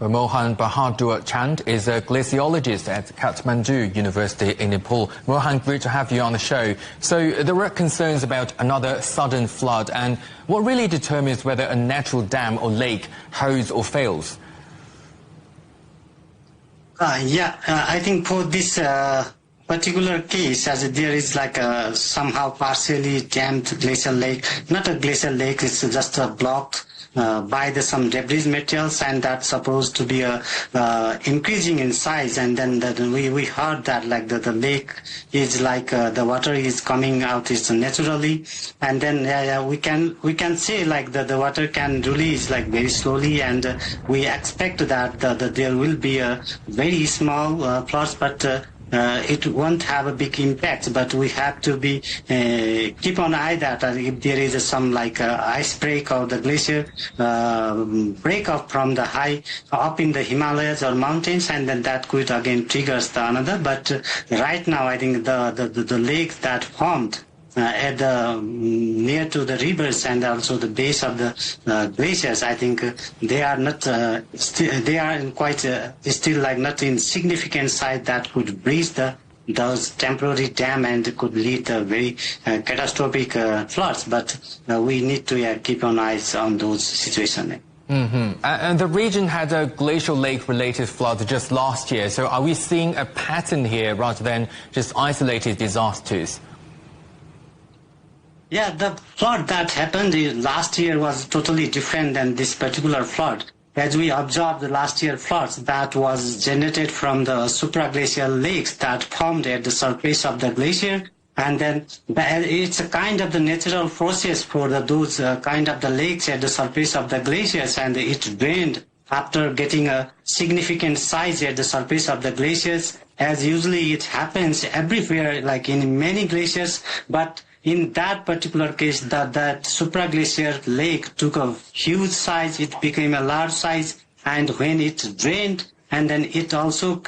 Well, Mohan Bahadur Chand is a glaciologist at Kathmandu University in Nepal. Mohan, great to have you on the show. So there were concerns about another sudden flood, and what really determines whether a natural dam or lake holds or fails? I think for this particular case, as there is like a somehow partially dammed glacial lake, not a glacial lake, it's just a block by some debris materials, and that's supposed to be increasing in size. And then we heard that like the lake is like the water is coming out is naturally, and then we can say like the water can release like very slowly, and we expect that there will be a very small floods, but it won't have a big impact. But we have to be keep an eye that if there is some like ice break or the glacier break up from the high up in the Himalayas or mountains, and then that could again triggers the another. But right now I think the lakes that formed at the near to the rivers and also the base of the glaciers, I think they are not they are in quite still like not in significant size that could breach those temporary dam and could lead to very catastrophic floods. But we need to keep an eye on those situations. And the region had a glacial lake-related flood just last year. So are we seeing a pattern here rather than just isolated disasters? Yeah, the flood that happened last year was totally different than this particular flood. As we observed the last year floods, that was generated from the supraglacial lakes that formed at the surface of the glacier. And then it's a kind of the natural process for those kind of the lakes at the surface of the glaciers, and it drained after getting a significant size at the surface of the glaciers, as usually it happens everywhere, like in many glaciers. But in that particular case, that supraglacial lake took a huge size, it became a large size, and when it drained, and then it also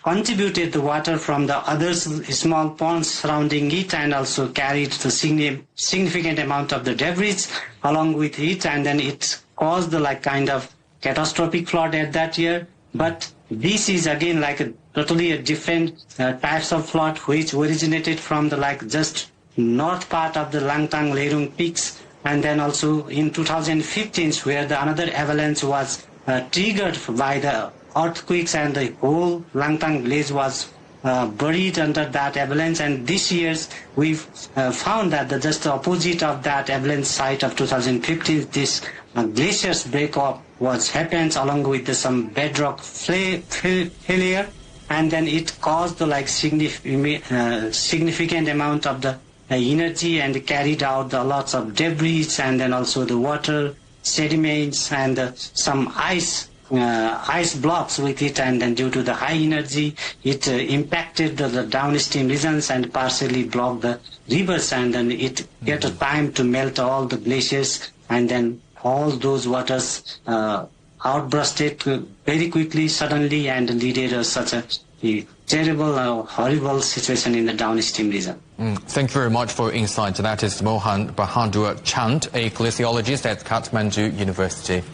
contributed the water from the other small ponds surrounding it, and also carried the significant amount of the debris along with it, and then it caused the like kind of catastrophic flood at that year. But this is again like a totally different types of flood which originated from the like just north part of the Langtang Lerung peaks, and then also in 2015 where the another avalanche was triggered by the earthquakes, and the whole Langtang village was buried under that avalanche. And this year's we've found that just the opposite of that avalanche site of 2015, this glaciers breakup happens along with some bedrock failure, and then it caused the like significant amount of the energy and carried out the lots of debris, and then also the water sediments and some ice blocks with it, and then due to the high energy it impacted the downstream regions and partially blocked the rivers, and then it get a time to melt all the glaciers, and then all those waters outbursted very quickly, suddenly, and leaded such a terrible, horrible situation in the downstream region. Thank you very much for your insight. That is Mohan Bahadur Chand, a glaciologist at Kathmandu University.